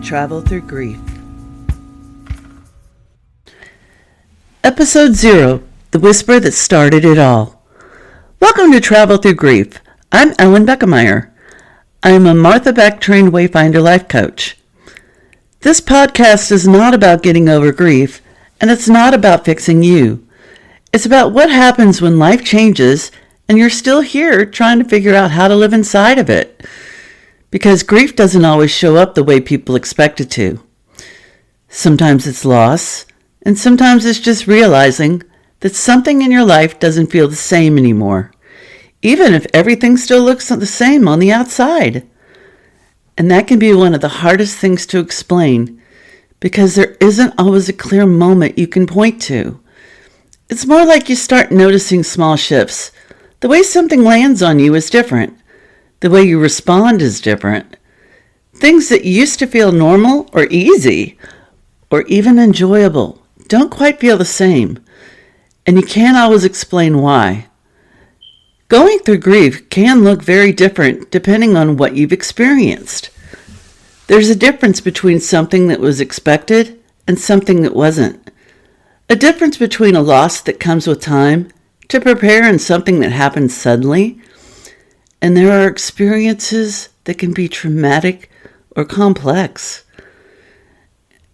Travel Through Grief. Episode 0, The Whisper That Started It All. Welcome to Travel Through Grief. I'm Ellen Beckemeyer. I'm a Martha Beck-trained Wayfinder life coach. This podcast is not about getting over grief, and it's not about fixing you. It's about what happens when life changes and you're still here trying to figure out how to live inside of it. Because grief doesn't always show up the way people expect it to. Sometimes it's loss, and sometimes it's just realizing that something in your life doesn't feel the same anymore, even if everything still looks the same on the outside. And that can be one of the hardest things to explain, because there isn't always a clear moment you can point to. It's more like you start noticing small shifts. The way something lands on you is different. The way you respond is different. Things that used to feel normal or easy or even enjoyable don't quite feel the same, and you can't always explain why. Going through grief can look very different depending on what you've experienced. There's a difference between something that was expected and something that wasn't. A difference between a loss that comes with time to prepare and something that happens suddenly. And there are experiences that can be traumatic or complex.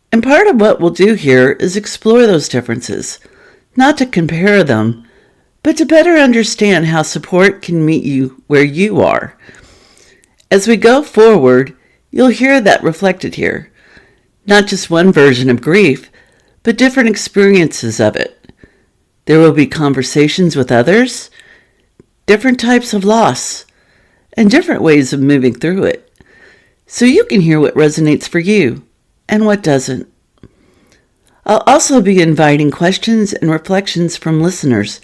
And part of what we'll do here is explore those differences, not to compare them, but to better understand how support can meet you where you are. As we go forward, you'll hear that reflected here. Not just one version of grief, but different experiences of it. There will be conversations with others, different types of loss, and different ways of moving through it, so you can hear what resonates for you and what doesn't. I'll also be inviting questions and reflections from listeners,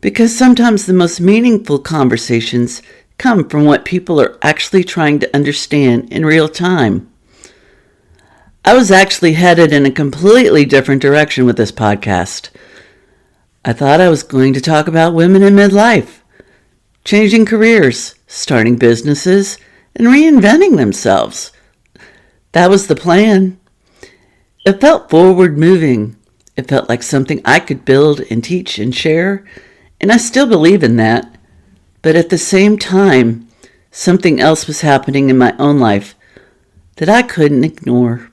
because sometimes the most meaningful conversations come from what people are actually trying to understand in real time. I was actually headed in a completely different direction with this podcast. I thought I was going to talk about women in midlife, changing careers, starting businesses, and reinventing themselves. That was the plan. It felt forward-moving. It felt like something I could build and teach and share, and I still believe in that. But at the same time, something else was happening in my own life that I couldn't ignore.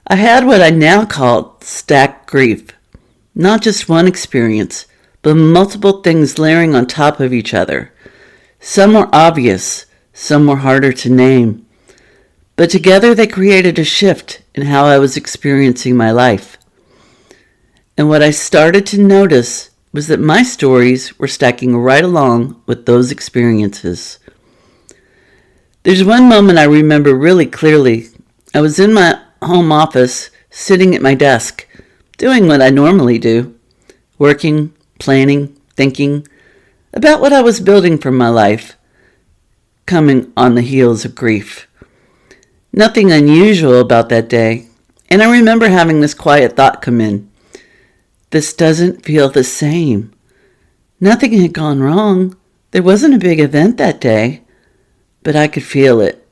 I had what I now call stacked grief. Not just one experience, but multiple things layering on top of each other. Some were obvious, some were harder to name. But together they created a shift in how I was experiencing my life. And what I started to notice was that my stories were stacking right along with those experiences. There's one moment I remember really clearly. I was in my home office, sitting at my desk, doing what I normally do, working, planning, thinking about what I was building for my life, coming on the heels of grief. Nothing unusual about that day, and I remember having this quiet thought come in. This doesn't feel the same. Nothing had gone wrong. There wasn't a big event that day, but I could feel it.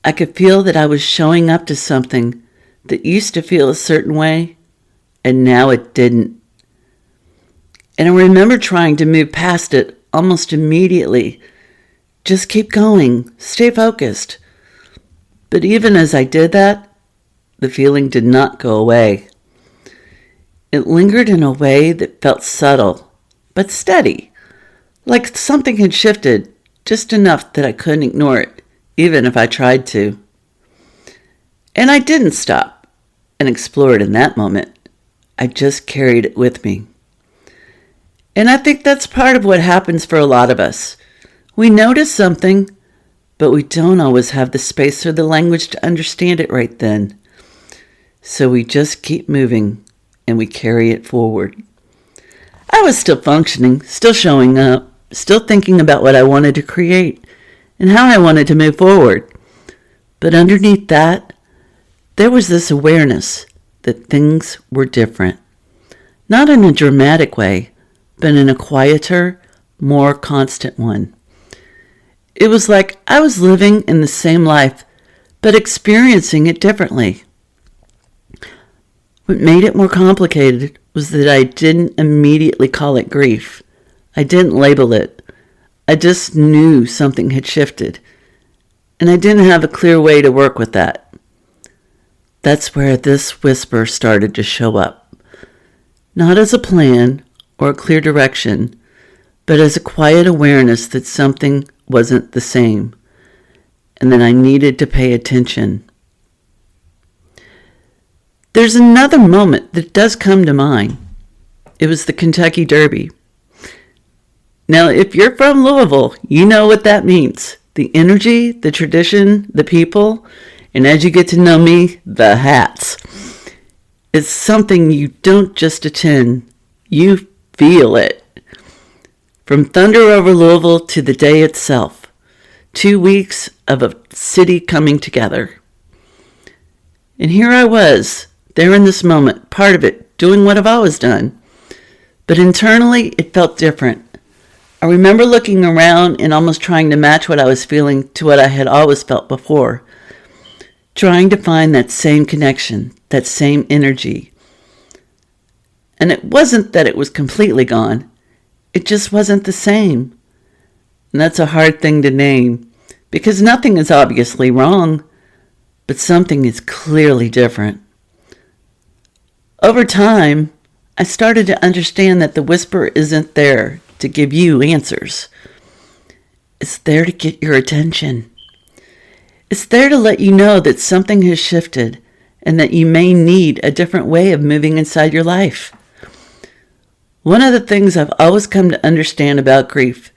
I could feel that I was showing up to something that used to feel a certain way, and now it didn't. And I remember trying to move past it almost immediately. Just keep going, stay focused. But even as I did that, the feeling did not go away. It lingered in a way that felt subtle, but steady, like something had shifted just enough that I couldn't ignore it, even if I tried to. And I didn't stop and explore it in that moment. I just carried it with me. And I think that's part of what happens for a lot of us. We notice something, but we don't always have the space or the language to understand it right then. So we just keep moving, and we carry it forward. I was still functioning, still showing up, still thinking about what I wanted to create and how I wanted to move forward. But underneath that, there was this awareness that things were different. Not in a dramatic way, but in a quieter, more constant one. It was like I was living in the same life, but experiencing it differently. What made it more complicated was that I didn't immediately call it grief. I didn't label it. I just knew something had shifted, and I didn't have a clear way to work with that. That's where this whisper started to show up. Not as a plan or a clear direction, but as a quiet awareness that something wasn't the same, and that I needed to pay attention. There's another moment that does come to mind. It was the Kentucky Derby. Now, if you're from Louisville, you know what that means. The energy, the tradition, the people, and as you get to know me, the hats. It's something you don't just attend, you feel it. From thunder over Louisville to the day itself. 2 weeks of a city coming together. And here I was, there in this moment, part of it, doing what I've always done. But internally, it felt different. I remember looking around and almost trying to match what I was feeling to what I had always felt before. Trying to find that same connection, that same energy. And it wasn't that it was completely gone. It just wasn't the same. And that's a hard thing to name, because nothing is obviously wrong, but something is clearly different. Over time, I started to understand that the whisper isn't there to give you answers. It's there to get your attention. It's there to let you know that something has shifted and that you may need a different way of moving inside your life. One of the things I've always come to understand about grief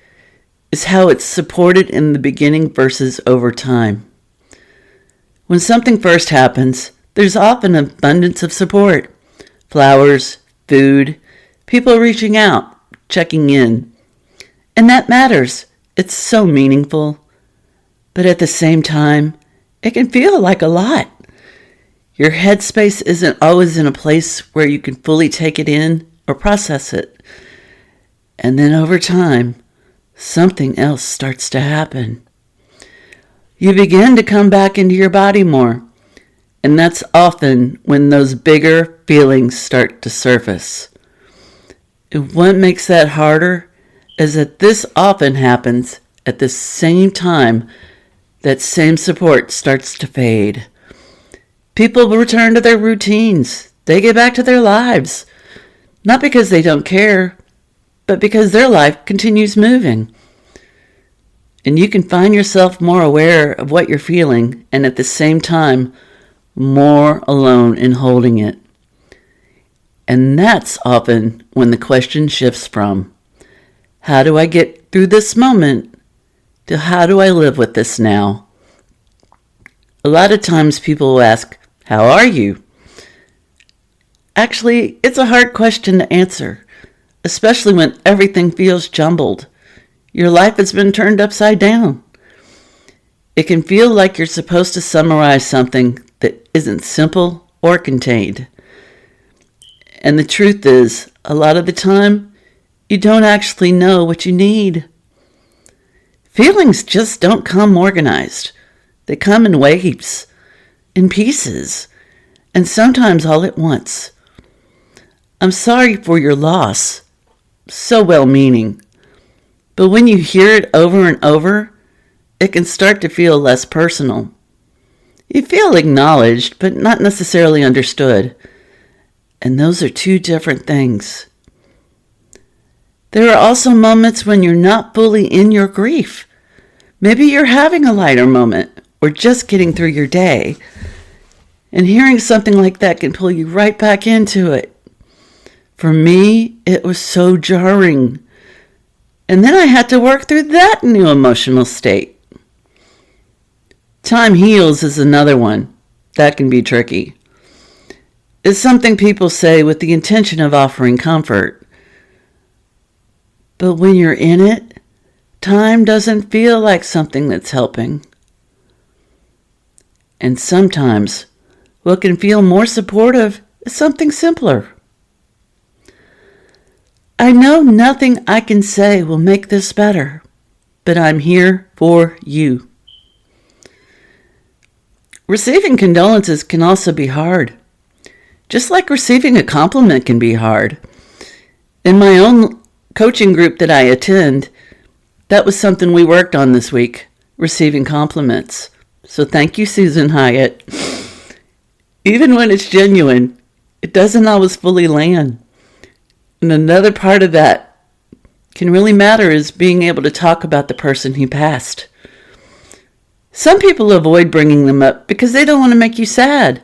is how it's supported in the beginning versus over time. When something first happens, there's often an abundance of support. Flowers, food, people reaching out, checking in. And that matters. It's so meaningful. But at the same time, it can feel like a lot. Your headspace isn't always in a place where you can fully take it in or process it. And then over time, something else starts to happen. You begin to come back into your body more. And that's often when those bigger feelings start to surface. And what makes that harder is that this often happens at the same time that same support starts to fade. People return to their routines. They get back to their lives. Not because they don't care, but because their life continues moving. And you can find yourself more aware of what you're feeling and at the same time more alone in holding it. And that's often when the question shifts from, how do I get through this moment, to how do I live with this now? A lot of times people will ask, how are you? Actually, it's a hard question to answer, especially when everything feels jumbled. Your life has been turned upside down. It can feel like you're supposed to summarize something that isn't simple or contained. And the truth is, a lot of the time, you don't actually know what you need. Feelings just don't come organized. They come in waves, in pieces, and sometimes all at once. I'm sorry for your loss. So well-meaning. But when you hear it over and over, it can start to feel less personal. You feel acknowledged, but not necessarily understood. And those are two different things. There are also moments when you're not fully in your grief. Maybe you're having a lighter moment or just getting through your day. And hearing something like that can pull you right back into it. For me, it was so jarring. And then I had to work through that new emotional state. Time heals is another one. That can be tricky. It's something people say with the intention of offering comfort. But when you're in it, time doesn't feel like something that's helping. And sometimes, what can feel more supportive is something simpler. I know nothing I can say will make this better, but I'm here for you. Receiving condolences can also be hard. Just like receiving a compliment can be hard. In my own coaching group that I attend, that was something we worked on this week, receiving compliments. So thank you, Susan Hyatt. Even when it's genuine, it doesn't always fully land. And another part of that can really matter is being able to talk about the person who passed. Some people avoid bringing them up because they don't want to make you sad.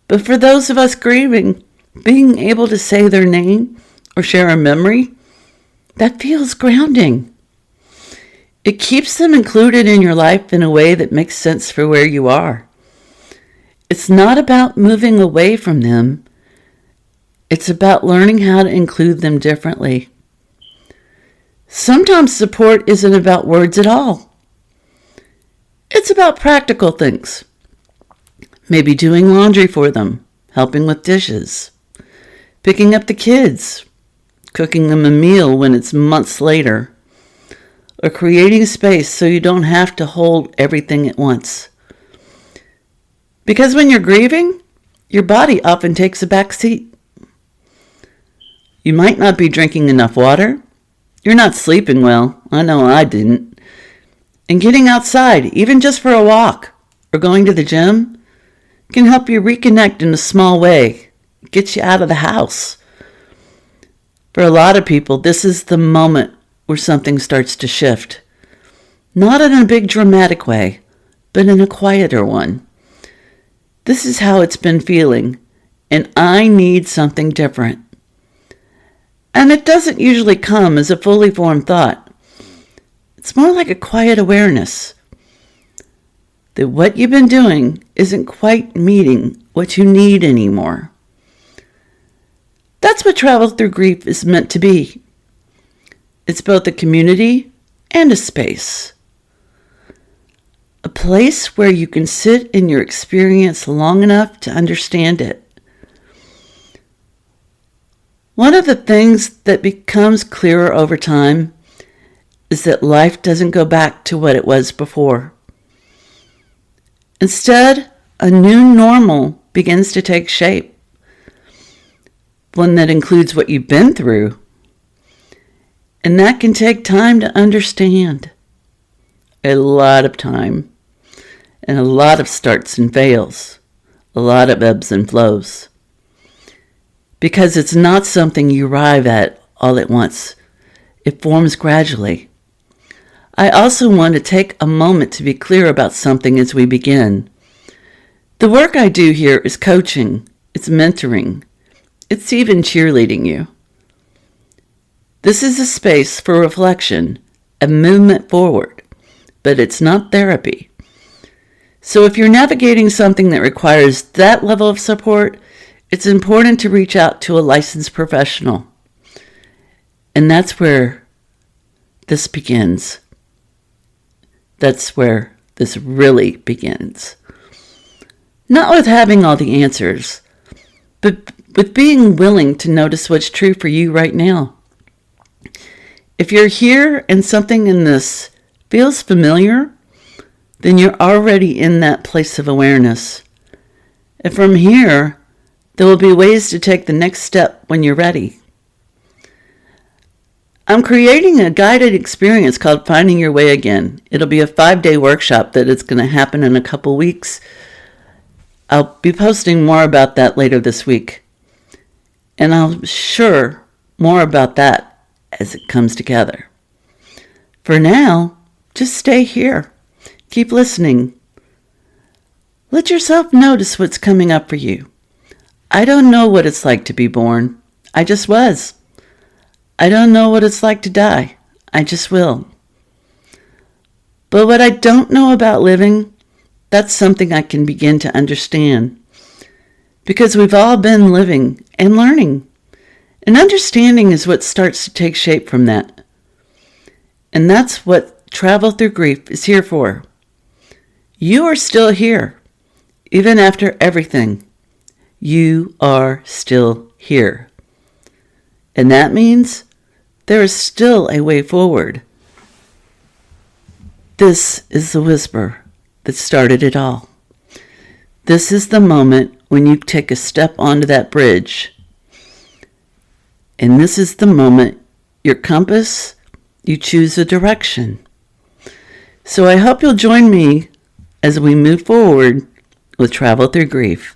But for those of us grieving, being able to say their name or share a memory, that feels grounding. It keeps them included in your life in a way that makes sense for where you are. It's not about moving away from them. It's about learning how to include them differently. Sometimes support isn't about words at all. It's about practical things. Maybe doing laundry for them, helping with dishes, picking up the kids, cooking them a meal when it's months later, or creating space so you don't have to hold everything at once. Because when you're grieving, your body often takes a back seat. You might not be drinking enough water. You're not sleeping well. I know I didn't. And getting outside, even just for a walk or going to the gym, can help you reconnect in a small way, get you out of the house. For a lot of people, this is the moment where something starts to shift. Not in a big dramatic way, but in a quieter one. This is how it's been feeling, and I need something different. And it doesn't usually come as a fully formed thought. It's more like a quiet awareness that what you've been doing isn't quite meeting what you need anymore. That's what Travel Through Grief is meant to be. It's both a community and a space. A place where you can sit in your experience long enough to understand it. One of the things that becomes clearer over time is that life doesn't go back to what it was before. Instead, a new normal begins to take shape. One that includes what you've been through. And that can take time to understand. A lot of time. And a lot of starts and fails. A lot of ebbs and flows. Because it's not something you arrive at all at once. It forms gradually. I also want to take a moment to be clear about something as we begin. The work I do here is coaching. It's mentoring. It's even cheerleading you. This is a space for reflection, a movement forward, but it's not therapy. So if you're navigating something that requires that level of support, it's important to reach out to a licensed professional. And that's where this begins. That's where this really begins. Not with having all the answers, but with being willing to notice what's true for you right now. If you're here and something in this feels familiar, then you're already in that place of awareness. And from here, there will be ways to take the next step when you're ready. I'm creating a guided experience called Finding Your Way Again. It'll be a 5-day workshop that is going to happen in a couple weeks. I'll be posting more about that later this week. And I'll share more about that as it comes together. For now, just stay here. Keep listening. Let yourself notice what's coming up for you. I don't know what it's like to be born. I just was. I don't know what it's like to die. I just will. But what I don't know about living, that's something I can begin to understand. Because we've all been living and learning. And understanding is what starts to take shape from that. And that's what Travel Through Grief is here for. You are still here. Even after everything, you are still here. And that means there is still a way forward. This is the whisper that started it all. This is the moment when you take a step onto that bridge. And this is the moment your compass, you choose a direction. So I hope you'll join me as we move forward with Travel Through Grief.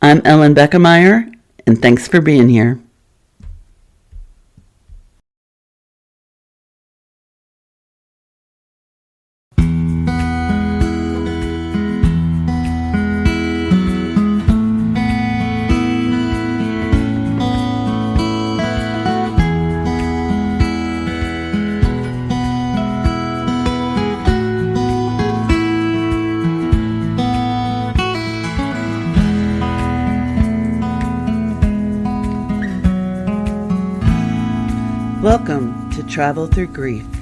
I'm Ellen Beckemeyer, and thanks for being here. Welcome to Travel Through Grief.